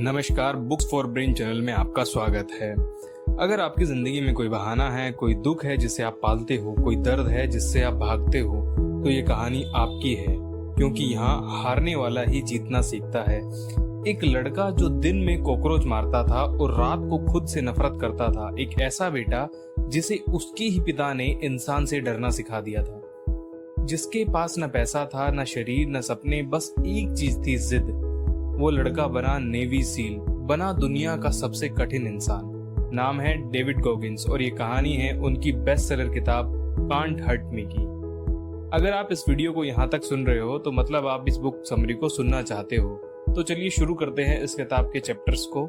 नमस्कार, books for brain channel में आपका स्वागत है। अगर आपकी जिंदगी में कोई बहाना है, कोई दुख है जिसे आप पालते हो, कोई दर्द है जिससे आप भागते हो, तो ये कहानी आपकी है, क्योंकि यहाँ हारने वाला ही जीतना सीखता है। एक लड़का जो दिन में कॉकरोच मारता था और रात को खुद से नफरत करता था, एक ऐसा बेटा जिसे उसके ही पिता ने इंसान से डरना सिखा दिया था, जिसके पास न पैसा था, न शरीर, न सपने, बस एक चीज थी, जिद। वो लड़का बना नेवी सील, बना दुनिया का सबसे कठिन इंसान। नाम है डेविड गॉगिंस और ये कहानी है उनकी बेस्ट सेलर किताब कांट हर्ट मी की। अगर आप इस वीडियो को यहाँ तक सुन रहे हो तो मतलब आप इस बुक समरी को सुनना चाहते हो। तो चलिए शुरू करते हैं इस किताब के चैप्टर्स को।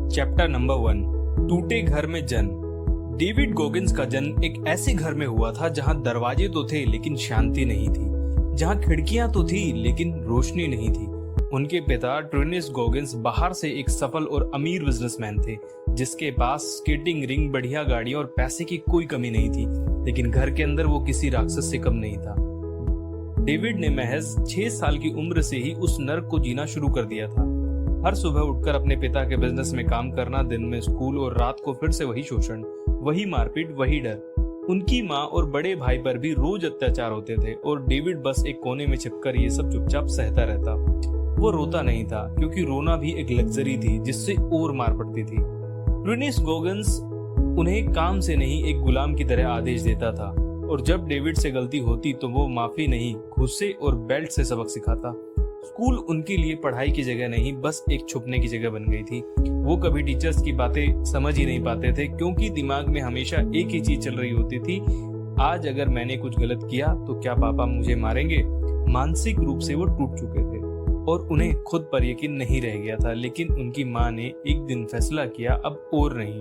चैप्टर नंबर 1, टूटे घर में जन्म। डेविड गॉगिंस का जन्म एक ऐसे घर में हुआ था जहाँ दरवाजे तो थे लेकिन शांति नहीं थी, जहाँ खिड़कियां तो थी लेकिन रोशनी नहीं थी। उनके पिता ट्रिनिस गॉगिंस बाहर से एक सफल और अमीर बिजनेसमैन थे, जिसके पास स्केटिंग रिंग, बढ़िया गाड़ी और पैसे की कोई कमी नहीं थी, लेकिन घर के अंदर वो किसी राक्षस से कम नहीं था। डेविड ने महज 6 साल की उम्र से ही उस नर्क को जीना शुरू कर दिया था। हर सुबह उठकर अपने पिता के बिजनेस में काम करना, दिन में स्कूल और रात को फिर से वही शोषण, वही मारपीट, वही डर। उनकी माँ और बड़े भाई पर भी रोज अत्याचार होते थे और डेविड बस एक कोने में छिपकर ये सब चुपचाप सहता रहता। वो रोता नहीं था, क्योंकि रोना भी एक लग्जरी थी जिससे और मार पड़ती थी। ट्रिनिस गॉगिंस उन्हें काम से नहीं, एक गुलाम की तरह आदेश देता था, और जब डेविड से गलती होती तो वो माफी नहीं, गुस्से और बेल्ट से सबक सिखाता। स्कूल उनके लिए पढ़ाई की जगह नहीं, बस एक छुपने की जगह बन गई थी। वो कभी टीचर्स की बातें समझ ही नहीं पाते थे, क्योंकि दिमाग में हमेशा एक ही चीज चल रही होती थी, आज अगर मैंने कुछ गलत किया तो क्या पापा मुझे मारेंगे। मानसिक रूप से वो टूट चुके थे और उन्हें खुद पर यकीन नहीं रह गया था। लेकिन उनकी माँ ने एक दिन फैसला किया, अब और नहीं।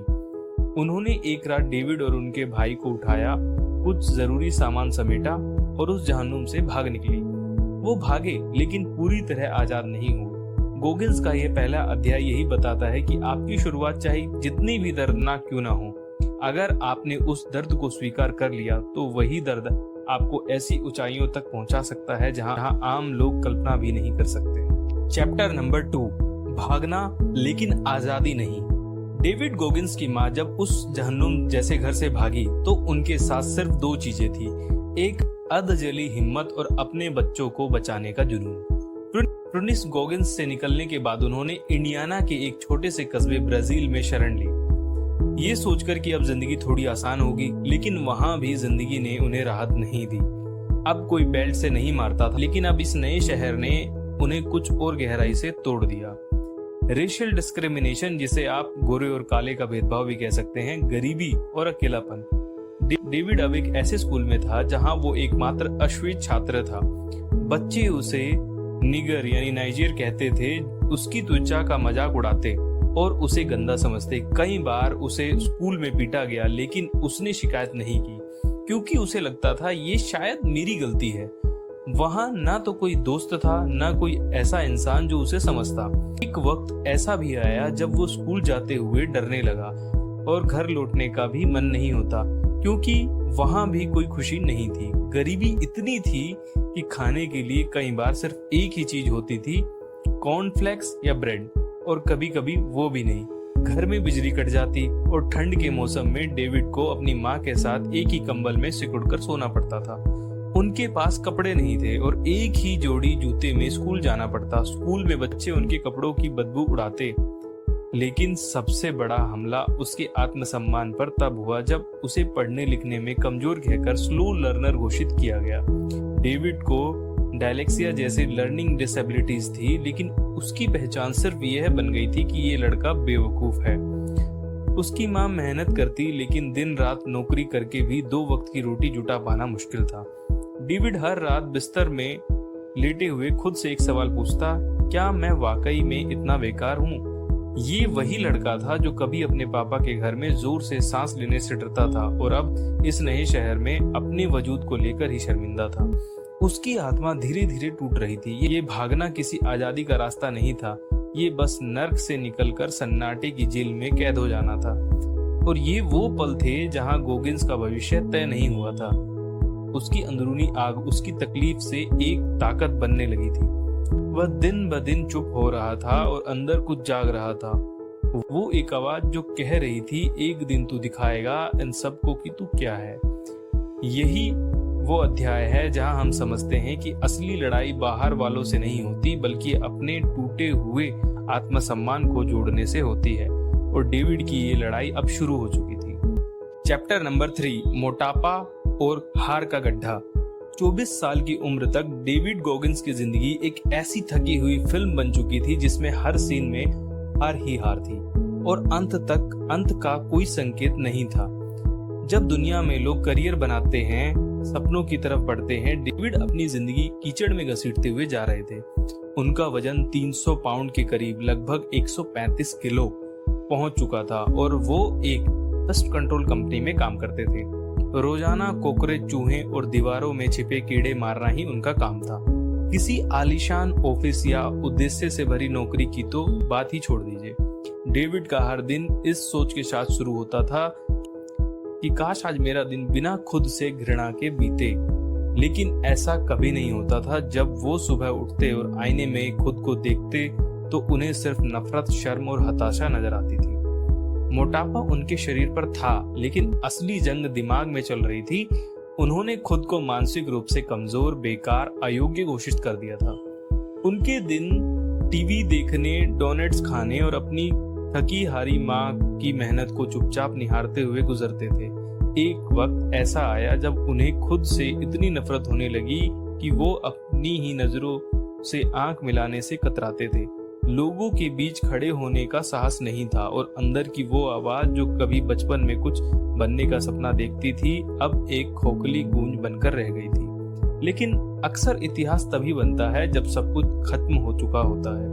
उन्होंने एक रात डेविड और उनके भाई को उठाया, कुछ जरूरी सामान समेटा और उस जहन्नुम से भाग निकली। वो भागे लेकिन पूरी तरह आजाद नहीं हुए। गॉगिंस का यह पहला अध्याय यही बताता है कि आपकी शुरुआत चाहे जितनी भी दर्दनाक क्यों ना हो, अगर आपने उस दर्द को स्वीकार कर लिया तो वही दर्द आपको ऐसी ऊंचाइयों तक पहुंचा सकता है जहां आम लोग कल्पना भी नहीं कर सकते। चैप्टर नंबर 2, भागना लेकिन आजादी नहीं। डेविड गॉगिंस की माँ जब उस जहन्नुम जैसे घर से भागी तो उनके साथ सिर्फ 2 चीजें थी, एक अधजली हिम्मत और अपने बच्चों को बचाने का जुनून। ट्रिनिस गॉगिंस से निकलने के बाद उन्होंने इंडियाना के एक छोटे से कस्बे ब्राजील में शरण ली, ये सोचकर कि अब जिंदगी थोड़ी आसान होगी। लेकिन वहां भी जिंदगी ने उन्हें राहत नहीं दी। अब कोई बेल्ट से नहीं मारता था, लेकिन अब इस नए शहर ने उन्हें कुछ और गहराई से तोड़ दिया। रेशियल डिस्क्रिमिनेशन, जिसे आप गोरे और काले का भेदभाव भी कह सकते हैं, गरीबी और अकेलापन। डेविड अब एक ऐसे स्कूल में था जहां वो एकमात्र अश्वेत छात्र था। बच्चे उसे निगर यानी नाइजीर कहते थे, उसकी त्वचा का मजाक उड़ाते और उसे गंदा समझते। कई बार उसे स्कूल में पीटा गया, लेकिन उसने शिकायत नहीं की, क्योंकि उसे लगता था ये शायद मेरी गलती है। वहां ना तो कोई दोस्त था, ना कोई ऐसा इंसान जो उसे समझता। एक वक्त ऐसा भी आया जब वो स्कूल जाते हुए डरने लगा और घर लौटने का भी मन नहीं होता, क्योंकि वहां भी कोई खुशी नहीं थी। गरीबी इतनी थी कि खाने के लिए कई बार सिर्फ एक ही चीज होती थी, कॉर्नफ्लेक्स या ब्रेड, और कभी कभी वो भी नहीं। घर में बिजली कट जाती और ठंड के मौसम में डेविड को अपनी माँ के साथ एक ही कंबल में सिकुड़कर सोना पड़ता था। उनके पास कपड़े नहीं थे और एक ही जोड़ी जूते में स्कूल जाना पड़ता। स्कूल में बच्चे उनके कपड़ों की बदबू उड़ाते, लेकिन सबसे बड़ा हमला उसके आत्मसम्मान पर तब हुआ जब उसे पढ़ने लिखने में कमजोर कहकर स्लो लर्नर घोषित किया गया। डेविड को डायलेक्सिया जैसे लर्निंग डिसेबिलिटीज थी, लेकिन उसकी पहचान सिर्फ यह बन गई थी कि ये लड़का बेवकूफ है। उसकी माँ मेहनत करती, लेकिन दिन रात नौकरी करके भी 2 वक्त की रोटी जुटा पाना मुश्किल था। डेविड हर रात बिस्तर में लेटे हुए खुद से एक सवाल पूछता, क्या मैं वाकई में इतना बेकार हूँ? ये वही लड़का था जो कभी अपने पापा के घर में जोर से सांस लेने से डरता था और अब इस नए शहर में अपने वजूद को लेकर ही शर्मिंदा था। उसकी आत्मा धीरे धीरे टूट रही थी। ये भागना किसी आजादी का रास्ता नहीं था, ये बस नर्क से निकलकर सन्नाटे की जेल में कैद हो जाना था। और ये वो पल थे जहां गॉगिंस का भविष्य तय नहीं हुआ था। उसकी अंदरूनी आग उसकी तकलीफ से एक ताकत बनने लगी थी। वह दिन ब दिन चुप हो रहा था और अंदर कुछ जाग रहा था। वो एक आवाज जो कह रही थी, एक दिन तू दिखाएगा इन सबको कि तू क्या है। यही वो अध्याय है जहां हम समझते हैं कि असली लड़ाई बाहर वालों से नहीं होती, बल्कि अपने टूटे हुए आत्मसम्मान को जोड़ने से होती है। और डेविड की ये लड़ाई अब शुरू हो चुकी थी। चैप्टर नंबर 3, मोटापा और हार का गड्ढा। 24 साल की उम्र तक डेविड गॉगिंस की जिंदगी एक ऐसी थकी हुई फिल्म बन चुकी थी जिसमें हर सीन में हार ही हार थी और अंत का कोई संकेत नहीं था। जब दुनिया में लोग करियर बनाते हैं, सपनों की तरफ बढ़ते हैं, डेविड अपनी जिंदगी कीचड़ में घसीटते हुए जा रहे थे। उनका वजन 300 पाउंड के करीब, लगभग 135 किलो पहुंच चुका था और वो एक पेस्ट कंट्रोल कंपनी में काम करते थे। रोजाना कोकरे, चूहे और दीवारों में छिपे कीड़े मारना ही उनका काम था। किसी आलीशान ऑफिस या उद्देश्य से भरी नौकरी की तो बात ही छोड़ दीजिए। डेविड का हर दिन इस सोच के साथ शुरू होता था कि काश आज मेरा दिन बिना खुद से घृणा के बीते। लेकिन ऐसा कभी नहीं होता था। जब वो सुबह उठते और आईने में खुद को देखते तो उन्हें सिर्फ नफरत, शर्म और हताशा नजर आती थी। मोटापा उनके शरीर पर था, लेकिन असली जंग दिमाग में चल रही थी। उन्होंने खुद को मानसिक रूप से कमजोर, बेकार, अयोग्य घोषित कर दिया था। उनके दिन टीवी देखने, डोनट्स खाने और अपनी थकी हारी माँ की मेहनत को चुपचाप निहारते हुए गुजरते थे। एक वक्त ऐसा आया जब उन्हें खुद से इतनी नफरत होने लगी कि वो अपनी ही नजरों से आंख मिलाने से कतराते थे। लोगों के बीच खड़े होने का साहस नहीं था और अंदर की वो आवाज जो कभी बचपन में कुछ बनने का सपना देखती थी, अब एक खोखली गूंज बनकर रह गई थी। लेकिन अक्सर इतिहास तभी बनता है जब सब कुछ खत्म हो चुका होता है।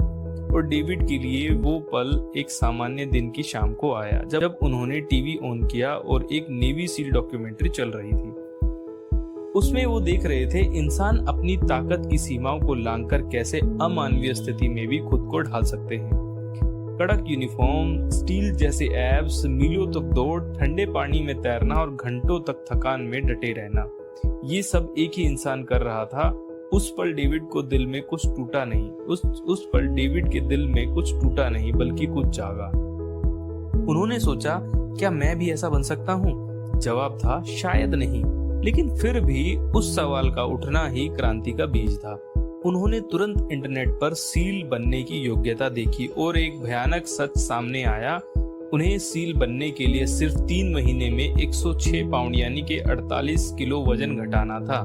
और डेविड के लिए वो पल एक सामान्य दिन की शाम को आया जब उन्होंने टीवी ऑन किया और एक नेवी सील डॉक्यूमेंट्री चल रही थी। उसमें वो देख रहे थे इंसान अपनी ताकत की सीमाओं को लांघकर कैसे अमानवीय स्थिति में भी खुद को ढाल सकते हैं। कड़क यूनिफॉर्म, स्टील जैसे एब्स, मीलों तक दौड़, ठंडे पानी में तैरना और घंटों तक थकान में डटे रहना, ये सब एक ही इंसान कर रहा था। उस पल डेविड को दिल में कुछ टूटा नहीं। उस पल डेविड के दिल में कुछ टूटा नहीं, बल्कि कुछ जागा। उन्होंने सोचा, क्या मैं भी ऐसा बन सकता हूँ? जवाब था, शायद नहीं। लेकिन फिर भी उस सवाल का उठना ही क्रांति का बीज था। उन्होंने तुरंत इंटरनेट पर सील बनने की योग्यता देखी और एक भयानक सच सामने आया। उन्हें सील बनने के लिए सिर्फ 3 महीने में 106 पाउंड यानी कि 48 किलो वजन घटाना था।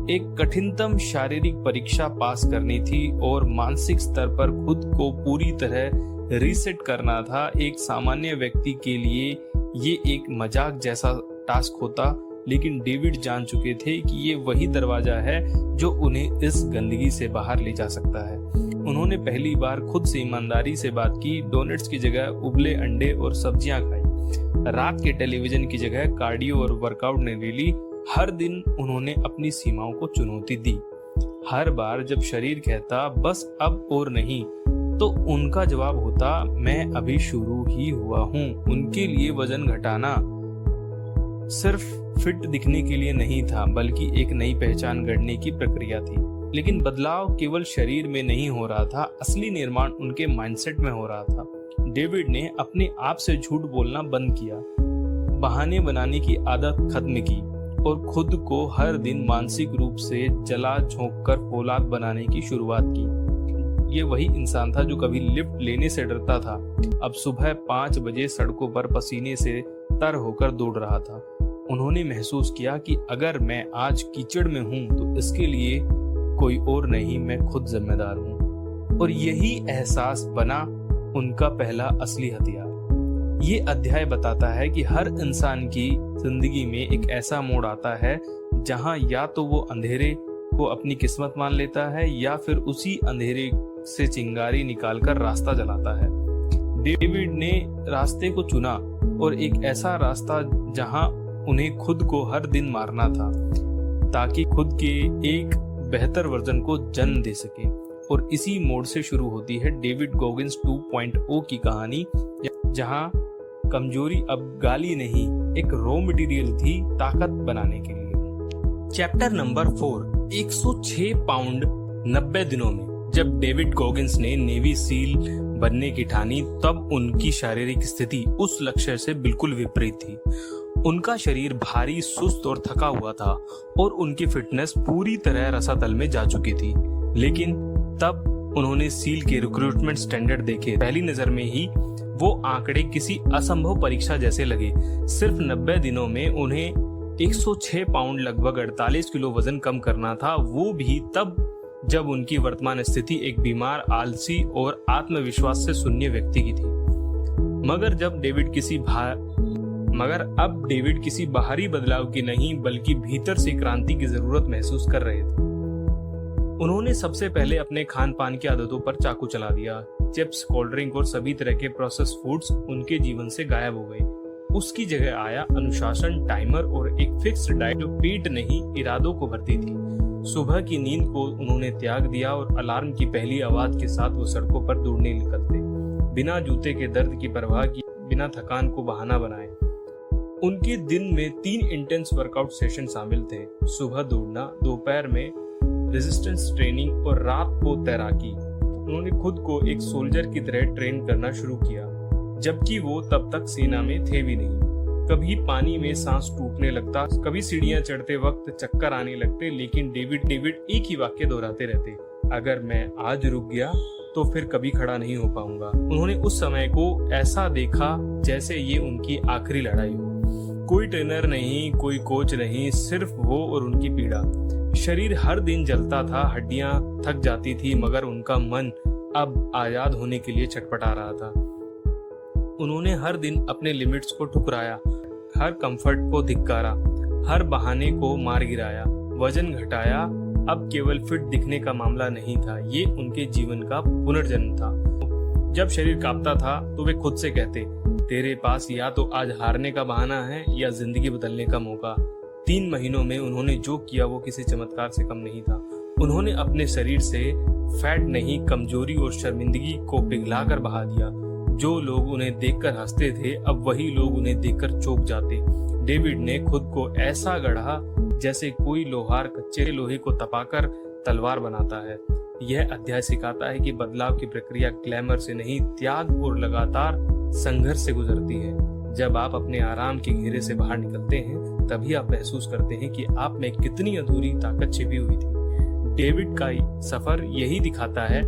एक कठिनतम शारीरिक परीक्षा पास करनी थी और मानसिक स्तर पर खुद को पूरी तरह रीसेट करना था। एक सामान्य व्यक्ति के लिए ये एक मजाक जैसा टास्क होता, लेकिन डेविड जान चुके थे कि ये वही दरवाजा है जो उन्हें इस गंदगी से बाहर ले जा सकता है। उन्होंने पहली बार खुद से ईमानदारी से बात की। डोनट्स की जगह उबले अंडे और सब्जियां खाई। रात के टेलीविजन की जगह कार्डियो और वर्कआउट ने ले ली। हर दिन उन्होंने अपनी सीमाओं को चुनौती दी। हर बार जब शरीर कहता बस अब और नहीं, तो उनका जवाब होता, मैं अभी शुरू ही हुआ हूँ। उनके लिए वजन घटाना सिर्फ फिट दिखने के लिए नहीं था, बल्कि एक नई पहचान गढ़ने की प्रक्रिया थी। लेकिन बदलाव केवल शरीर में नहीं हो रहा था, असली निर्माण उनके माइंडसेट में हो रहा था। डेविड ने अपने आप से झूठ बोलना बंद किया, बहाने बनाने की आदत खत्म की और खुद को हर दिन मानसिक रूप से जला झोंक कर फौलाद बनाने की शुरुआत की। ये वही इंसान था जो कभी लिफ्ट लेने से डरता था, अब सुबह 5 बजे सड़कों पर पसीने से तर होकर दौड़ रहा था। उन्होंने महसूस किया कि अगर मैं आज कीचड़ में हूं तो इसके लिए कोई और नहीं, मैं खुद जिम्मेदार हूं। और यही एहसास बना उनका पहला असली हथियार। ये अध्याय बताता है कि हर इंसान की जिंदगी में एक ऐसा मोड़ आता है जहां या तो वो अंधेरे को अपनी किस्मत मान लेता है या फिर उसी अंधेरे से चिंगारी निकालकर रास्ता जलाता है। डेविड ने रास्ते को चुना और एक ऐसा रास्ता जहां उन्हें खुद को हर दिन मारना था ताकि खुद के एक बेहतर वर्जन को जन्म दे सके। और इसी मोड़ से शुरू होती है डेविड गॉगिंस 2.0 की कहानी, जहां कमजोरी अब गाली नहीं, एक रॉ मटेरियल थी ताकत बनाने के लिए। चैप्टर नंबर 4, 106 पाउंड 90 दिनों में। जब डेविड गॉगिंस ने नेवी सील बनने की ठानी तब उनकी शारीरिक स्थिति उस लक्ष्य से बिल्कुल विपरीत थी। उनका शरीर भारी, सुस्त और थका हुआ था और उनकी फिटनेस पूरी तरह रसातल में जा चुकी थी। लेकिन तब उन्होंने सील के रिक्रूटमेंट स्टैंडर्ड देखे। पहली नजर में ही वो आंकड़े किसी असंभव परीक्षा जैसे लगे। सिर्फ 90 दिनों में उन्हें 106 पाउंड लगभग 48 किलो वजन कम करना था, वो भी तब जब उनकी वर्तमान स्थिति एक बीमार, आलसी और आत्मविश्वास से शून्य व्यक्ति की थी। मगर अब डेविड किसी बाहरी बदलाव की नहीं बल्कि भीतर से क्रांति की जरूरत महसूस कर रहे थे। उन्होंने सबसे पहले अपने खान पान की आदतों पर चाकू चला दिया। चिप्स, कोल्ड ड्रिंक और सभी तरह के प्रोसेस फूड्स उनके जीवन से गायब हो गए। उसकी जगह आया अनुशासन, टाइमर और एक फिक्स्ड डाइट जो पेट नहीं इरादों को भरती थी। सुबह की नींद को उन्होंने त्याग दिया और अलार्म की पहली आवाज के साथ वो सड़कों पर दौड़ने निकलते, बिना जूते के दर्द की परवाह किए, बिना थकान को बहाना बनाए। उनके दिन में 3 इंटेंस वर्कआउट सेशन शामिल थे। सुबह दौड़ना, दोपहर में रेजिस्टेंस ट्रेनिंग और रात को तैराकी। उन्होंने खुद को एक सोल्जर की तरह ट्रेन करना शुरू किया, जबकि वो तब तक सेना में थे भी नहीं। कभी पानी में सांस टूटने लगता, कभी सीढ़ियां चढ़ते वक्त चक्कर आने लगते, लेकिन डेविड एक ही वाक्य दोहराते रहते, अगर मैं आज रुक गया तो फिर कभी खड़ा नहीं हो पाऊंगा। उन्होंने उस समय को ऐसा देखा जैसे ये उनकी आखिरी लड़ाई हो। कोई ट्रेनर नहीं, कोई कोच नहीं, सिर्फ वो और उनकी पीड़ा। शरीर हर दिन जलता था, हड्डियां थक जाती थी, मगर उनका मन अब आजाद होने के लिए छटपटा रहा था। उन्होंने हर दिन अपने लिमिट्स को ठुकराया, हर कंफर्ट को धिक्कारा, हर बहाने को मार गिराया, वजन घटाया। अब केवल फिट दिखने का मामला नहीं था, ये उनके जीवन का पुनर्जन्म था। जब शरीर कांपता था तो वे खुद से कहते, तेरे पास या तो आज हारने का बहाना है या जिंदगी बदलने का मौका। 3 महीनों में उन्होंने जो किया वो किसी चमत्कार से कम नहीं था। उन्होंने अपने शरीर से फैट नहीं, कमजोरी और शर्मिंदगी को पिघलाकर बहा दिया। जो लोग उन्हें देखकर हंसते थे, अब वही लोग उन्हें देखकर चौंक जाते। डेविड ने खुद को ऐसा गढ़ा जैसे कोई लोहार कच्चे लोहे को तपाकर तलवार बनाता है। यह अध्याय सिखाता है कि बदलाव की प्रक्रिया ग्लैमर से नहीं, त्याग और लगातार संघर्ष से गुजरती है। जब आप अपने आराम के घेरे से बाहर निकलते हैं, तभी आप महसूस करते हैं कि आप में कितनी अधूरी ताकत छिपी हुई थी। डेविड का सफर यही दिखाता है,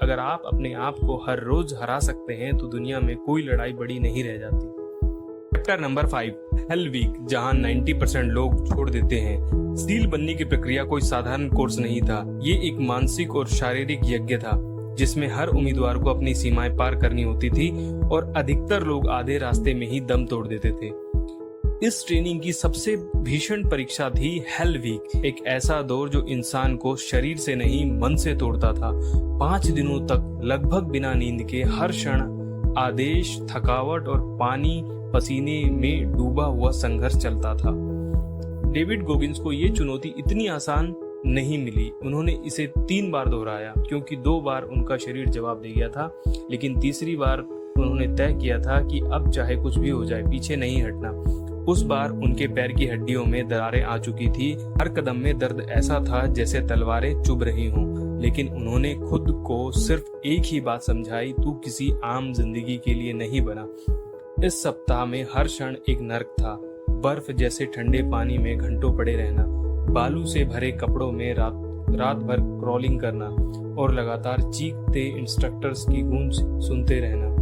अगर आप अपने आप को हर रोज हरा सकते हैं तो दुनिया में कोई लड़ाई बड़ी नहीं रह जाती। चैप्टर नंबर 5, हेल वीक, जहां 90% लोग छोड़ देते हैं। सील बनने की प्रक्रिया कोई साधारण कोर्स नहीं था, ये एक मानसिक और शारीरिक यज्ञ था जिसमें हर उम्मीदवार को अपनी सीमाएं पार करनी होती थी और अधिकतर लोग आधे रास्ते में ही दम तोड़ देते थे। इस ट्रेनिंग की सबसे भीषण परीक्षा थी हेल वीक, एक ऐसा दौर जो इंसान को शरीर से नहीं मन से तोड़ता था। 5 दिनों तक लगभग बिना नींद के हर क्षण आदेश, थकावट और पानी पसीने में डूबा हुआ संघर्ष चलता था। डेविड गॉगिंस को ये चुनौती इतनी आसान नहीं मिली। उन्होंने इसे 3 बार दोहराया, क्योंकि 2 बार उनका शरीर जवाब दे गया था, लेकिन तीसरी बार उन्होंने तय किया था कि अब चाहे कुछ भी हो जाए, पीछे नहीं हटना। उस बार उनके पैर की हड्डियों में दरारें आ चुकी थी, हर कदम में दर्द ऐसा था जैसे तलवारें चुभ रही हों, लेकिन उन्होंने खुद को सिर्फ एक ही बात समझाई, तू किसी आम जिंदगी के लिए नहीं बना। इस सप्ताह में हर क्षण एक नर्क था, बर्फ जैसे ठंडे पानी में घंटों पड़े रहना, बालू से भरे कपड़ों में रात भर क्रॉलिंग करना और लगातार चीखते इंस्ट्रक्टर्स की गूंज सुनते रहना।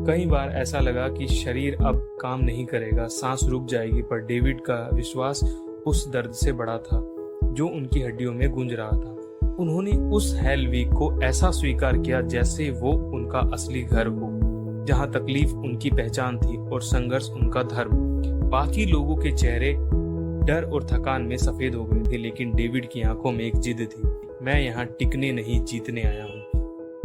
कई बार ऐसा लगा कि शरीर अब काम नहीं करेगा, सांस रुक जाएगी, पर डेविड का विश्वास उस दर्द से बड़ा था जो उनकी हड्डियों में गूंज रहा था। उन्होंने उस हेल वीक को ऐसा स्वीकार किया जैसे वो उनका असली घर हो, जहां तकलीफ उनकी पहचान थी और संघर्ष उनका धर्म। बाकी लोगों के चेहरे डर और थकान में सफेद हो गए थे, लेकिन डेविड की आंखों में एक जिद थी, मैं यहाँ टिकने नहीं जीतने आया हूँ।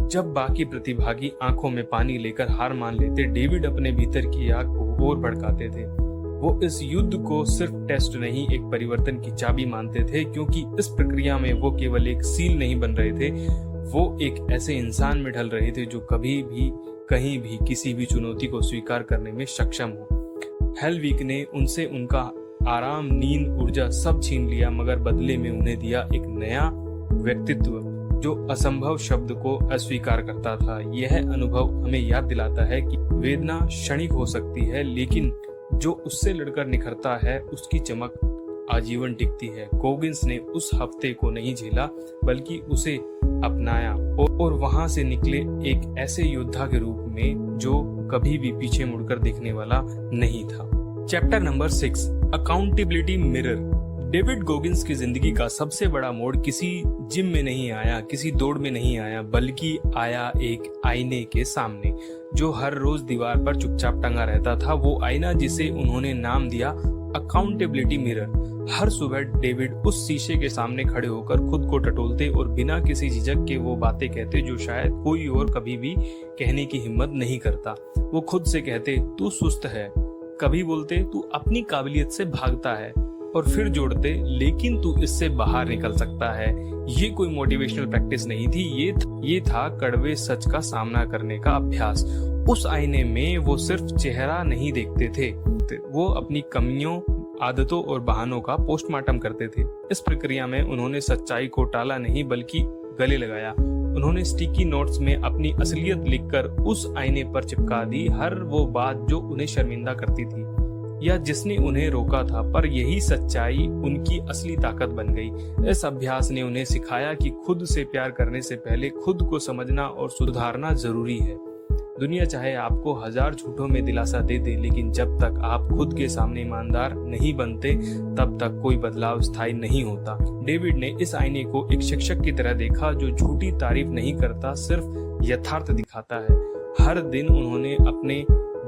जब बाकी प्रतिभागी आंखों में पानी लेकर हार मान लेते, डेविड अपने भीतर की आग को और भड़काते थे। वो इस युद्ध को सिर्फ टेस्ट नहीं, एक परिवर्तन की चाबी मानते थे, क्योंकि इस प्रक्रिया में वो केवल एक सील नहीं बन रहे थे, वो एक ऐसे इंसान में ढल रहे थे जो कभी भी, कहीं भी, किसी भी चुनौती को स्वीकार करने में सक्षम हो। हेल वीक ने उनसे उनका आराम, नींद, ऊर्जा सब छीन लिया, मगर बदले में उन्हें दिया एक नया व्यक्तित्व, जो असंभव शब्द को अस्वीकार करता था। यह अनुभव हमें याद दिलाता है कि वेदना क्षणिक हो सकती है, लेकिन जो उससे लड़कर निखरता है उसकी चमक आजीवन टिकती है। गोगिंस ने उस हफ्ते को नहीं झेला, बल्कि उसे अपनाया और वहां से निकले एक ऐसे योद्धा के रूप में जो कभी भी पीछे मुड़कर देखने वाला नहीं था। Chapter number 6, accountability mirror. David Goggins की जिंदगी का सबसे बड़ा मोड़ किसी जिम में नहीं आया, किसी दौड़ में नहीं आया, बल्कि आया एक आईने के सामने जो हर रोज दीवार पर चुपचाप टंगा रहता था। वो आईना जिसे उन्होंने नाम दिया अकाउंटेबिलिटी मिरर। हर सुबह डेविड उस शीशे के सामने खड़े होकर खुद को टटोलते और बिना किसी झिझक के वो बातें कहते जो शायद कोई और कभी भी कहने की हिम्मत नहीं करता। वो खुद से कहते, तू सुस्त है। कभी बोलते, तू अपनी काबिलियत से भागता है। और फिर जोड़ते, लेकिन तू इससे बाहर निकल सकता है। ये कोई मोटिवेशनल प्रैक्टिस नहीं थी, ये था कड़वे सच का सामना करने का अभ्यास। उस आईने में वो सिर्फ चेहरा नहीं देखते थे, वो अपनी कमियों, आदतों और बहानों का पोस्टमार्टम करते थे। इस प्रक्रिया में उन्होंने सच्चाई को टाला नहीं, बल्कि गले लगाया। उन्होंने स्टिकी नोट्स में अपनी असलियत लिखकर उस आईने पर चिपका दी, हर वो बात जो उन्हें शर्मिंदा करती थी या जिसने उन्हें रोका था। पर यही सच्चाई उनकी असली ताकत बन गई। इस अभ्यास ने उन्हें सिखाया कि खुद से प्यार करने से पहले खुद को समझना और सुधारना जरूरी है। दुनिया चाहे आपको 1000 झूठों में दिलासा दे दे, लेकिन जब तक आप खुद के सामने ईमानदार नहीं बनते, तब तक कोई बदलाव स्थायी नहीं होता। डेविड ने इस आईने को एक शिक्षक की तरह देखा जो झूठी तारीफ नहीं करता, सिर्फ यथार्थ दिखाता है। हर दिन उन्होंने अपने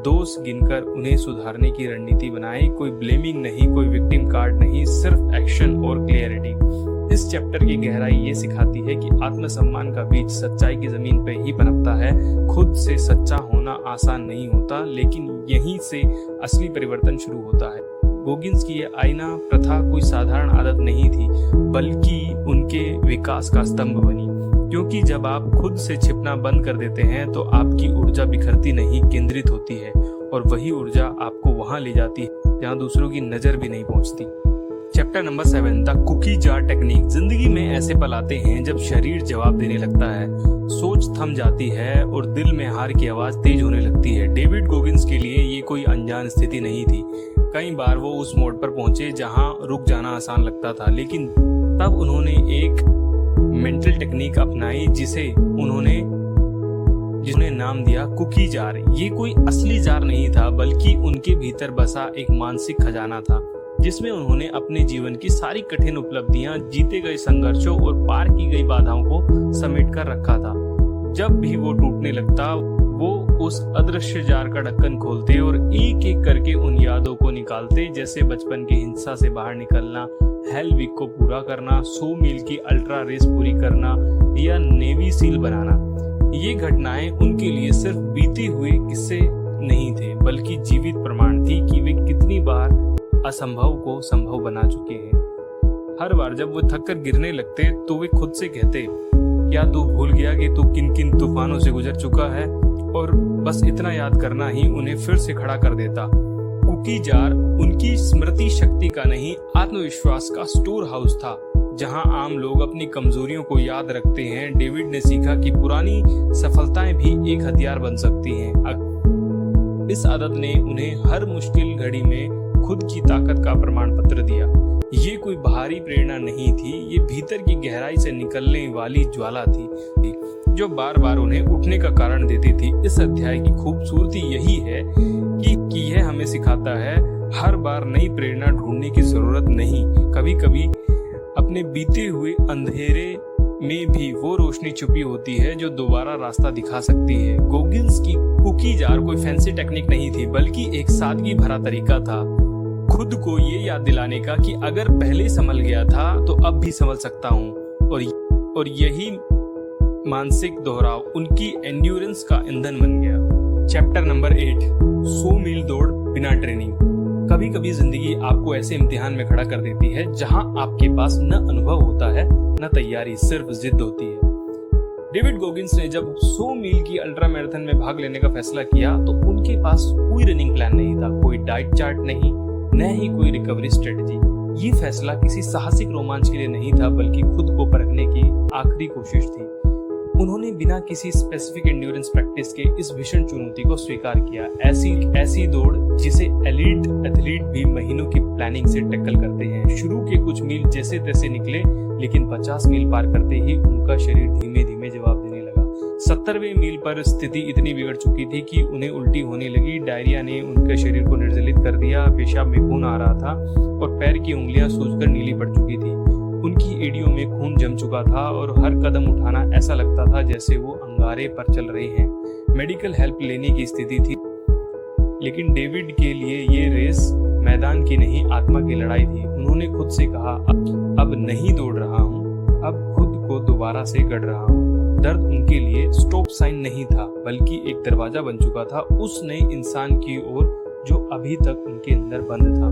दोष गिनकर उन्हें सुधारने की रणनीति बनाई। कोई ब्लेमिंग नहीं, कोई विक्टिम कार्ड नहीं, सिर्फ एक्शन और क्लियरिटी। इस चैप्टर की गहराई ये सिखाती है कि आत्मसम्मान का बीज सच्चाई की जमीन पे ही पनपता है। खुद से सच्चा होना आसान नहीं होता, लेकिन यहीं से असली परिवर्तन शुरू होता है। गोगिंस की यह आईना प्रथा कोई साधारण आदत नहीं थी, बल्कि उनके विकास का स्तंभ बनी। क्योंकि जब आप खुद से छिपना बंद कर देते हैं तो आपकी ऊर्जा बिखरती नहीं, केंद्रित होती है, और वही ऊर्जा आपको वहां ले जाती है जहां दूसरों की नजर भी नहीं पहुंचती। Chapter number 7, the cookie jar technique. जिंदगी में ऐसे पल आते हैं जब शरीर जवाब देने लगता है, सोच थम जाती है और दिल में हार की आवाज तेज होने लगती है। डेविड गोगिंस के लिए ये कोई अनजान स्थिति नहीं थी। कई बार वो उस मोड़ पर पहुंचे जहां रुक जाना आसान लगता था, लेकिन तब उन्होंने एक मेंटल टेक्निक अपनाई जिसने नाम दिया कुकी जार। ये कोई असली जार नहीं था, बल्कि उनके भीतर बसा एक मानसिक खजाना था, जिसमें उन्होंने अपने जीवन की सारी कठिन उपलब्धियां, जीते गए संघर्षों और पार की गई बाधाओं को समेट कर रखा था। जब भी वो टूटने लगता, वो उस अदृश्य जार का ढक्कन खोलते और एक एक करके उन यादों को निकालते, जैसे बचपन की हिंसा से बाहर निकलना, हेल वीक को पूरा करना, 100 मील की अल्ट्रा रेस पूरी करना या नेवी सील बनाना। ये घटनाएं उनके लिए सिर्फ बीते हुए किस्से नहीं थे, बल्कि जीवित प्रमाण थी कि वे कितनी बार असंभव को संभव बना चुके हैं। हर बार जब वो थक कर गिरने लगते तो वे खुद से कहते, क्या तू भूल गया कि तू किन किन तूफानों से गुजर चुका है? और बस इतना याद करना ही उन्हें फिर से खड़ा कर देता। कुकी जार उनकी स्मृति शक्ति का नहीं, आत्मविश्वास का स्टोर हाउस था, जहां आम लोग अपनी कमजोरियों को याद रखते हैं। डेविड ने सीखा कि पुरानी सफलताएं भी एक हथियार बन सकती हैं। इस आदत ने उन्हें हर मुश्किल घड़ी में खुद की ताकत का प्रमाण पत्र दिया। ये कोई बाहरी प्रेरणा नहीं थी, ये भीतर की गहराई से निकलने वाली ज्वाला थी, जो बार बार उन्हें उठने का कारण देती थी। इस अध्याय की खूबसूरती यही है कि यह हमें सिखाता है हर बार नई प्रेरणा ढूंढने की जरूरत नहीं। कभी कभी अपने बीते हुए अंधेरे में भी वो रोशनी छुपी होती है जो दोबारा रास्ता दिखा सकती है। गोगिंस की कुकी जार कोई फैंसी टेक्निक नहीं थी, बल्कि एक सादगी भरा तरीका था खुद को ये याद दिलाने का कि अगर पहले संभल गया था तो अब भी संभल सकता हूँ। और यही मानसिक दोहराव उनकी एंड्योरेंस का ईंधन बन गया। चैप्टर नंबर 8, 100 मील दौड़ बिना ट्रेनिंग। कभी कभी जिंदगी आपको ऐसे इम्तिहान में खड़ा कर देती है जहां आपके पास न अनुभव होता है न तैयारी, सिर्फ जिद होती है। डेविड गोगिंस ने जब 100 मील की अल्ट्रा मैराथन में भाग लेने का फैसला किया तो उनके पास कोई रनिंग प्लान नहीं था, कोई डाइट चार्ट नहीं, न ही कोई रिकवरी स्ट्रेटजी। ये फैसला किसी साहसिक रोमांच के लिए नहीं था, बल्कि खुद को परखने की आखिरी कोशिश थी। उन्होंने बिना किसी स्पेसिफिक एंड्योरेंस प्रैक्टिस के इस भीषण चुनौती को स्वीकार किया। ऐसी दौड़ जिसे एलीट एथलीट भी महीनों की प्लानिंग से टैकल करते हैं। शुरू के कुछ मील जैसे तैसे निकले, लेकिन 50 मील पार करते ही उनका शरीर धीमे धीमे जवाब देने लगा। 70वें मील पर स्थिति इतनी बिगड़ चुकी थी कि उन्हें उल्टी होने लगी। डायरिया ने उनके शरीर को निर्जलित कर दिया, पेशाब में खून आ रहा था और पैर की उंगलियां सूजकर नीली पड़ चुकी थी। उनकी एड़ियों में खून जम चुका था और हर कदम उठाना ऐसा लगता था जैसे वो अंगारे पर चल रहे हैं। मेडिकल हेल्प लेने की स्थिति थी, लेकिन डेविड के लिए ये रेस मैदान की नहीं, आत्मा की लड़ाई थी। उन्होंने खुद से कहा, अब नहीं दौड़ रहा हूँ, अब खुद को दोबारा से गढ़ रहा हूँ। दर्द उनके लिए स्टॉप साइन नहीं था, बल्कि एक दरवाजा बन चुका था उस नए इंसान की ओर जो अभी तक उनके अंदर बंद था।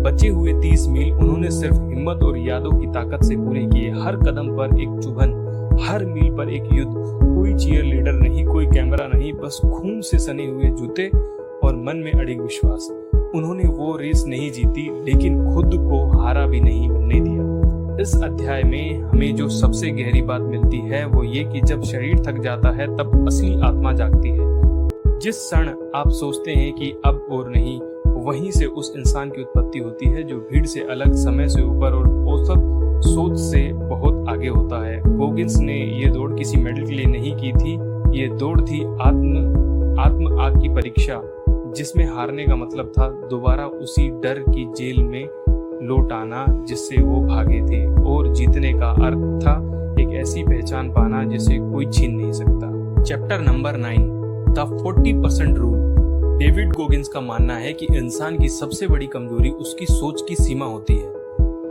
बचे हुए 30 मील उन्होंने सिर्फ हिम्मत और यादों की ताकत से पूरे किए। हर कदम पर एक चुभन, हर मील पर एक युद्ध। कोई चीयर लीडर नहीं, कोई कैमरा नहीं, बस खून से सने हुए जूते और मन में अड़िग विश्वास। उन्होंने वो रेस नहीं जीती, लेकिन खुद को हारा भी नहीं बनने दिया। इस अध्याय में हमें जो सबसे गहरी बात मिलती है वो ये कि जब शरीर थक जाता है तब असली आत्मा जागती है। जिस क्षण आप सोचते हैं कि अब और नहीं, वहीं से उस इंसान की उत्पत्ति होती है जो भीड़ से अलग, समय से ऊपर और औसत सोच से बहुत आगे होता है। गोगिंस ने ये दौड़ किसी मेडल के लिए नहीं की थी, ये दौड़ थी आत्म आग की परीक्षा, जिसमें हारने का मतलब था दोबारा उसी डर की जेल में लौट आना जिससे वो भागे थे, और जीतने का अर्थ था एक ऐसी पहचान पाना जिसे कोई छीन नहीं सकता। Chapter number 9, the 40% rule. David Goggins का मानना है कि इंसान की सबसे बड़ी कमजोरी उसकी सोच की सीमा होती है,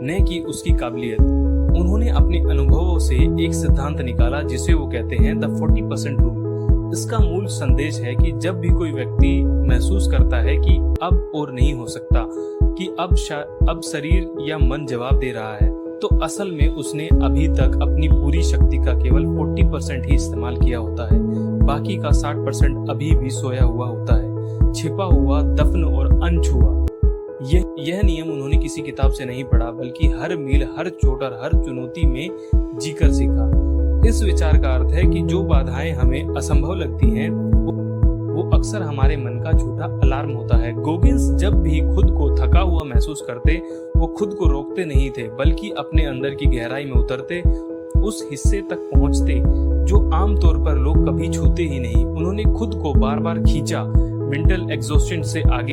न कि उसकी काबिलियत। उन्होंने अपने अनुभवों से एक सिद्धांत निकाला जिसे वो कहते हैं द 40% रूल। इसका मूल संदेश है कि जब भी कोई व्यक्ति महसूस करता है कि अब और नहीं हो सकता, कि अब शरीर या मन जवाब दे रहा है, तो असल में उसने अभी तक अपनी पूरी शक्ति का केवल 40% ही इस्तेमाल किया होता है। बाकी का 60% अभी भी सोया हुआ होता है, छिपा हुआ, दफन और अनछुआ। यह नियम उन्होंने किसी किताब से नहीं पढ़ा, बल्कि हर मील, हर चोट और हर चुनौती में जीकर सीखा। इस विचार का अर्थ है कि जो बाधाएं हमें असंभव लगती हैं, वो अक्सर हमारे मन का झूठा अलार्म होता है। गोगिंस जब भी खुद को थका हुआ महसूस करते, वो खुद को रोकते नहीं थे, बल्कि अपने अंदर की गहराई में उतरते, उस हिस्से तक पहुंचते जो आमतौर पर लोग कभी छूते ही नहीं। उन्होंने खुद को बार बार खींचा, मेंटल एग्जॉस्शन से आगे,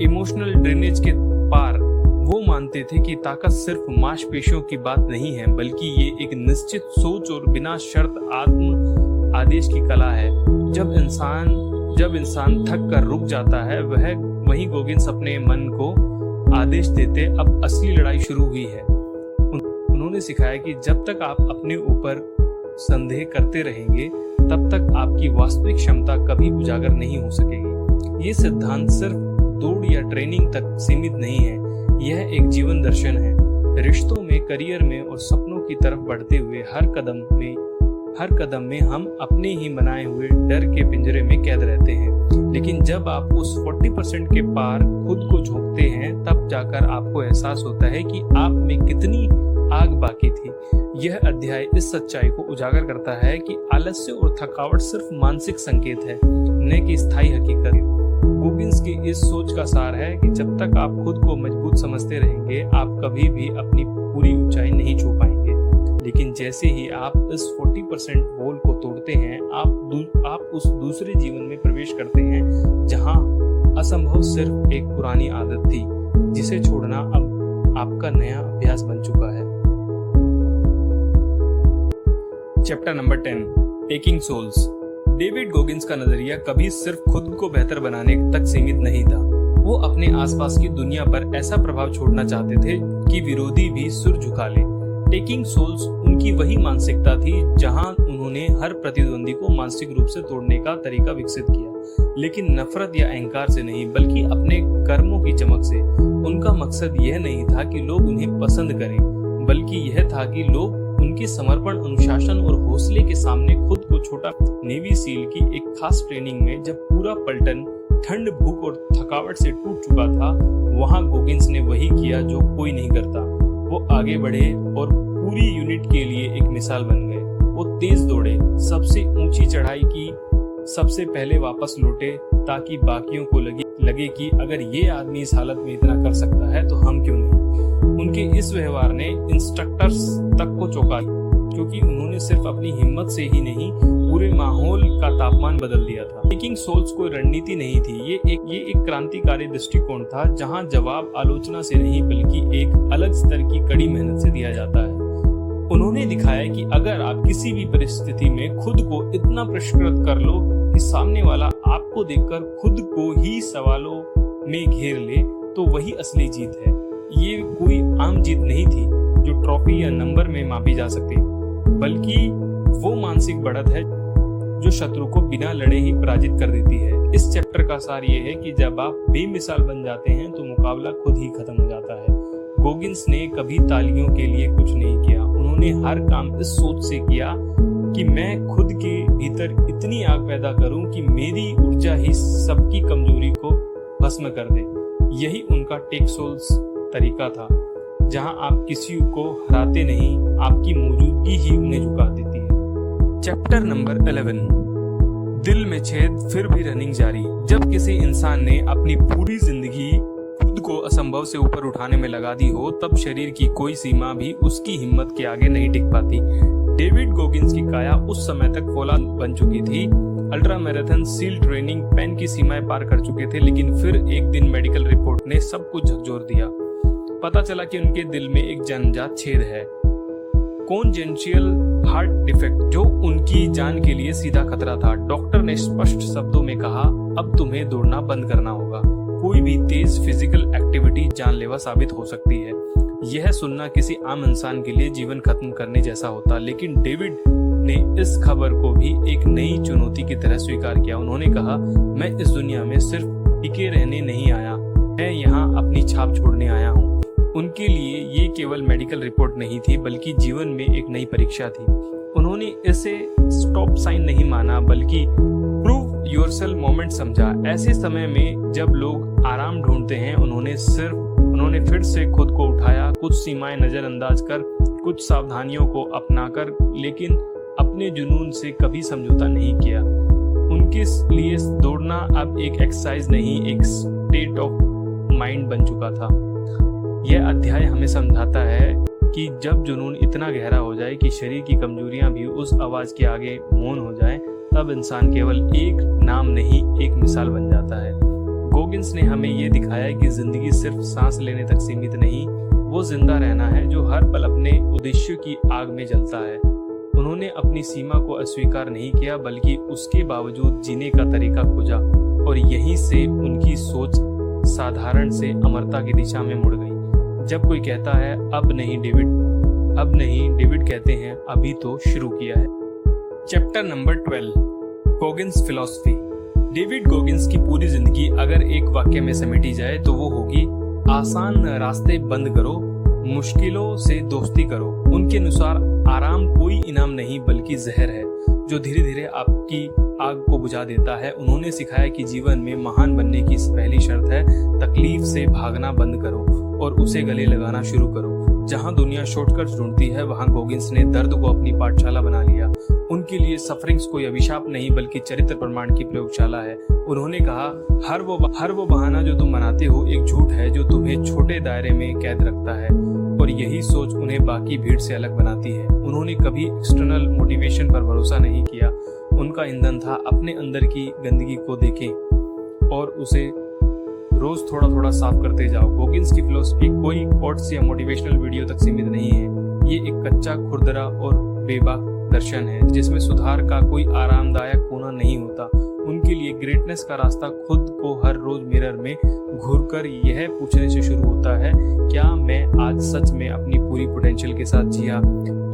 इमोशनल ड्रेनेज के पार। वो मानते थे कि ताकत सिर्फ मांसपेशियों की बात नहीं है, बल्कि ये एक निश्चित सोच और बिना शर्त आत्म आदेश की कला है। जब इंसान थक कर रुक जाता है, वही गोगिंस अपने मन को आदेश देते, अब असली लड़ाई शुरू हुई है। उन्होंने सिखाया कि जब तक आप अपने ऊपर संदेह करते रहेंगे, तब तक आपकी वास्तविक क्षमता कभी उजागर नहीं हो सकेगी। ये सिद्धांत सिर्फ दौड़ या ट्रेनिंग तक सीमित नहीं है, यह एक जीवन दर्शन है। रिश्तों में, करियर में और सपनों की तरफ बढ़ते हुए हर कदम में हम अपने ही बनाए हुए डर के पिंजरे में कैद रहते हैं। लेकिन जब आप उस 40% के पार खुद को झोंकते हैं, तब जाकर आपको एहसास होता है कि आप में कितनी आग बाकी थी। यह अध्याय इस सच्चाई को उजागर करता है कि आलस्य और थकावट सिर्फ मानसिक संकेत है, न कि स्थायी हकीकत। गोगिंस की इस सोच का सार है कि जब तक आप खुद को मजबूत समझते रहेंगे, आप कभी भी अपनी पूरी ऊंचाई नहीं छू पाएंगे। लेकिन जैसे ही आप इस 40% वॉल को तोड़ते हैं, आप उस दूसरे जीवन में प्रवेश करते हैं जहां असंभव सिर्फ एक पुरानी आदत थी, जिसे छोड़ना अब आपका नया अभ्यास बन चुका है। Chapter number 10, taking souls. David Goggins का नजरिया कभी सिर्फ खुद को बेहतर बनाने तक सीमित नहीं था। वो अपने आसपास की दुनिया पर ऐसा प्रभाव छोड़ना चाहते थे कि विरोधी भी सिर झुका ले। टेकिंग सोल्स उनकी वही मानसिकता थी जहां उन्होंने हर प्रतिद्वंदी को मानसिक रूप से तोड़ने का तरीका विकसित किया, लेकिन नफरत या अहंकार से नहीं, बल्कि अपने कर्मों की चमक से। उनका मकसद यह नहीं था कि लोग उन्हें पसंद करें, बल्कि यह था कि लोग उनके समर्पण, अनुशासन और हौसले के सामने खुद को छोटा। नेवी सील की एक खास ट्रेनिंग में जब पूरा पलटन ठंड, भूख और थकावट से टूट चुका था, वहां गोगिंस ने वही किया जो कोई नहीं करता। वो आगे बढ़े और पूरी यूनिट के लिए एक मिसाल बन गए। वो तेज दौड़े, सबसे ऊंची चढ़ाई की सबसे पहले वापस लौटे, ताकि बाकियों को लगे कि अगर ये आदमी इस हालत में इतना कर सकता है तो हम क्यों नहीं। उनके इस व्यवहार ने इंस्ट्रक्टर्स तक को चौंका दिया, क्योंकि उन्होंने सिर्फ अपनी हिम्मत से ही नहीं, पूरे माहौल का तापमान बदल दिया था। टेकिंग सोल्स कोई रणनीति नहीं थी, ये एक क्रांतिकारी दृष्टिकोण था, जहां जवाब आलोचना से नहीं बल्कि एक अलग स्तर की कड़ी मेहनत से दिया जाता है। उन्होंने दिखाया कि अगर आप किसी भी परिस्थिति में खुद को इतना परिष्कृत कर लो कि सामने वाला आपको देखकर खुद को ही सवालों में घेर ले, तो वही असली जीत है। ये कोई आम जीत नहीं थी जो ट्रॉफी या नंबर में मापी जा सकती, बल्कि वो मानसिक बढ़त है जो शत्रु को बिना लड़े ही पराजित कर देती है। इस चैप्टर का सार ये है कि जब आप बेमिसाल बन जाते हैं तो मुकाबला खुद ही खत्म हो जाता है। गोगिंस ने कभी तालियों के लिए कुछ नहीं किया। उन्होंने हर काम इस सोच से किया कि मैं खुद के भीतर इतनी आग पैदा करूं कि मेरी ऊर्जा ही सबकी कमजोरी को भस्म कर दे। यही उनका टेक सोल्स तरीका था, जहां आप किसी को हराते नहीं, आपकी मौजूदगी ही उन्हें झुका देती है। चैप्टर नंबर 11, दिल में छेद फिर भी रनिंग जारी। जब किसी इंसान ने अपनी पूरी जिंदगी खुद को असंभव से ऊपर उठाने में लगा दी हो, तब शरीर की कोई सीमा भी उसकी हिम्मत के आगे नहीं टिक पाती। डेविड गोगिंस की काया उस समय तक फौलाद बन चुकी थी। Ultra marathon, SEAL training, pain की सीमाएं पार कर चुके थे, लेकिन फिर एक दिन मेडिकल रिपोर्ट ने सब कुछ झकझोर दिया। पता चला कि उनके दिल में एक जन्मजात छेद है, कॉन्जेनिटल हार्ट डिफेक्ट, जो उनकी जान के लिए सीधा खतरा था। डॉक्टर ने स्पष्ट शब्दों में कहा, अब तुम्हें दौड़ना बंद करना होगा। कोई भी तेज फिजिकल एक्टिविटी जानलेवा साबित हो सकती है। यह सुनना किसी आम इंसान के लिए जीवन खत्म करने जैसा होता, लेकिन डेविड ने इस खबर को भी एक नई चुनौती की तरह स्वीकार किया। उन्होंने कहा, मैं इस दुनिया में सिर्फ टिके रहने नहीं आया, मैं यहाँ अपनी छाप छोड़ने आया हूँ। उनके लिए ये केवल मेडिकल रिपोर्ट नहीं थी, बल्कि जीवन में एक नई परीक्षा थी। उन्होंने इसे स्टॉप साइन नहीं माना, बल्कि प्रूव योरसेल्फ मोमेंट समझा। ऐसे समय में जब लोग आराम ढूंढते हैं, उन्होंने फिर से खुद को उठाया, कुछ सीमाएं नजरअंदाज कर, कुछ सावधानियों को अपनाकर, लेकिन अपने जुनून से कभी समझौता नहीं किया। उनके लिए दौड़ना अब एक एक्सरसाइज नहीं, एक स्टेट ऑफ माइंड बन चुका था। यह अध्याय हमें समझाता है कि जब जुनून इतना गहरा हो जाए कि शरीर की कमजोरियां भी उस आवाज के आगे मौन हो जाएं, तब इंसान केवल एक नाम नहीं, एक मिसाल बन जाता है। गोगिंस ने हमें ये दिखाया कि जिंदगी सिर्फ सांस लेने तक सीमित नहीं, वो जिंदा रहना है जो हर पल अपने उद्देश्य की आग में जलता है। उन्होंने अपनी सीमा को अस्वीकार नहीं किया, बल्कि उसके बावजूद जीने का तरीका खोजा, और यहीं से उनकी सोच साधारण से अमरता की दिशा में मुड़ गई। जब कोई कहता है अब नहीं डेविड कहते हैं अभी तो शुरू किया है। Chapter number 12, Goggins philosophy. David Goggins की पूरी जिंदगी अगर एक वाक्य में समेटी जाए तो वो होगी, आसान रास्ते बंद करो, मुश्किलों से दोस्ती करो। उनके अनुसार आराम कोई इनाम नहीं बल्कि जहर है, जो धीरे धीरे आपकी आग को बुझा देता है। उन्होंने सिखाया कि जीवन में महान बनने की पहली शर्त है, तकलीफ से भागना बंद करो और उसे गले लगाना शुरू करो। जहां दुनिया शॉर्टकट्स ढूंढती है, वहां गोगिंस ने दर्द को अपनी पाठशाला बना लिया। उनके लिए सफरिंग्स कोई अभिशाप नहीं बल्कि चरित्र प्रमाण की प्रयोगशाला है। उन्होंने कहा, हर वो बहाना जो तुम बनाते हो एक झूठ है जो तुम्हें छोटे दायरे में कैद रखता है, और यही सोच उन्हें बाकी भीड़ से अलग बनाती है। उन्होंने कभी एक्सटर्नल मोटिवेशन पर भरोसा नहीं किया। उनका ईंधन था, अपने अंदर की गंदगी को देखें और उसे रोज थोड़ा थोड़ा साफ करते जाओ। गोगिंस की फिलॉसफी कोई कोट्स या मोटिवेशनल वीडियो तक सीमित नहीं है। ये एक कच्चा, खुरदरा और बेबाक दर्शन है, जिसमें सुधार का कोई आरामदायक कोना नहीं होता। उनके लिए ग्रेटनेस का रास्ता खुद को हर रोज मिरर में घूरकर यह पूछने से शुरू होता है, क्या मैं आज सच में अपनी पूरी पोटेंशियल के साथ जिया?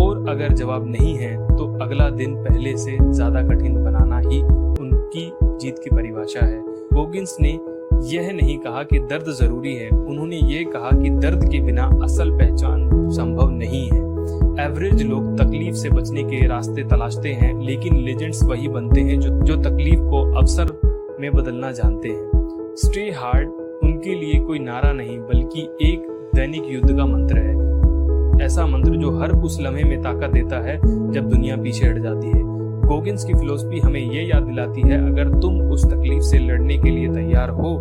और अगर जवाब नहीं है तो अगला दिन पहले से ज्यादा कठिन बनाना ही उनकी जीत की परिभाषा है। गोगिंस ने यह नहीं कहा कि दर्द जरूरी है, उन्होंने ये कहा कि दर्द के बिना असल पहचान संभव नहीं है। एवरेज लोग तकलीफ से बचने के रास्ते तलाशते हैं, लेकिन लेजेंड्स वही बनते हैं जो तकलीफ को अवसर में बदलना जानते हैं। स्टे हार्ड उनके लिए कोई नारा नहीं बल्कि एक दैनिक युद्ध का मंत्र है। ऐसा मंत्र जो हर उस लम्हे में ताकत देता है जब दुनिया पीछे हट जाती है। गोगिंस की फिलॉसफी हमें ये याद दिलाती है, अगर तुम उस तकलीफ से लड़ने के लिए तैयार हो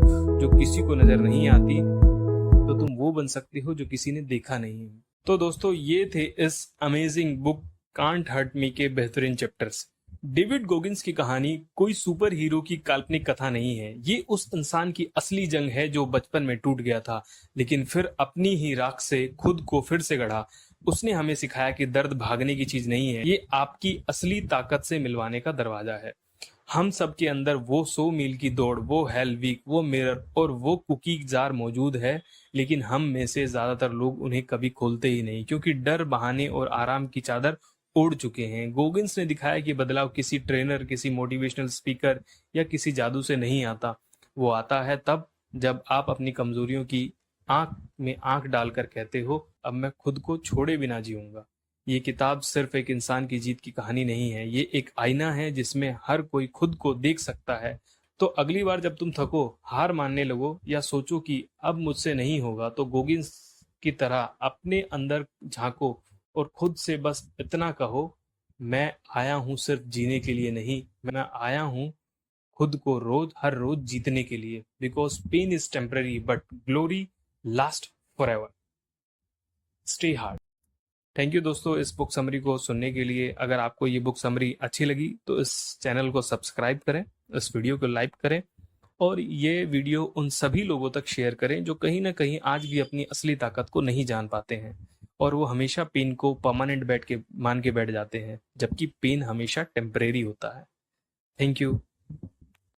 जो किसी को नजर नहीं आती, तो तुम वो बन सकते हो जो किसी ने देखा नहीं है। तो दोस्तों, ये थे इस amazing book can't hurt me के बेहतरीन चैप्टर्स। डेविड गोगिंस की कहानी कोई सुपर हीरो की काल्पनिक कथा नहीं है। ये उस इंसान की असली जंग है जो बचपन में टूट गया था, लेकिन फिर अपनी ही राख से खुद को फिर से गढ़ा। उसने हमें सिखाया कि दर्द भागने की चीज नहीं है, ये आपकी असली ताकत से मिलवाने का दरवाजा है। हम सबके अंदर वो 100 मील की दौड़, वो हेल वीक, वो मिरर और वो कुकी जार मौजूद है, लेकिन हम में से ज्यादातर लोग उन्हें कभी खोलते ही नहीं, क्योंकि डर, बहाने और आराम की चादर ओढ़ चुके हैं। गोगिंस ने दिखाया कि बदलाव किसी ट्रेनर, किसी मोटिवेशनल स्पीकर या किसी जादू से नहीं आता। वो आता है तब जब आप अपनी कमजोरियों की आंख में आंख डालकर कहते हो, अब मैं खुद को छोड़े बिना जीऊंगा। ये किताब सिर्फ एक इंसान की जीत की कहानी नहीं है, ये एक आईना है जिसमें हर कोई खुद को देख सकता है। तो अगली बार जब तुम थको, हार मानने लगो या सोचो कि अब मुझसे नहीं होगा, तो गोगिंस की तरह अपने अंदर झांको और खुद से बस इतना कहो, मैं आया हूं सिर्फ जीने के लिए नहीं, मैं आया हूं खुद को हर रोज जीतने के लिए। Because pain is temporary but glory last forever. Stay hard. Thank you दोस्तों इस बुक समरी को सुनने के लिए। अगर आपको ये बुक समरी अच्छी लगी तो इस चैनल को सब्सक्राइब करें, इस वीडियो को लाइक करें और ये वीडियो उन सभी लोगों तक शेयर करें जो कहीं ना कहीं आज भी अपनी असली ताकत को नहीं जान पाते हैं और वो हमेशा पेन को परमानेंट मान के बैठ जाते हैं, जबकि पेन हमेशा टेम्परेरी होता है। Thank you.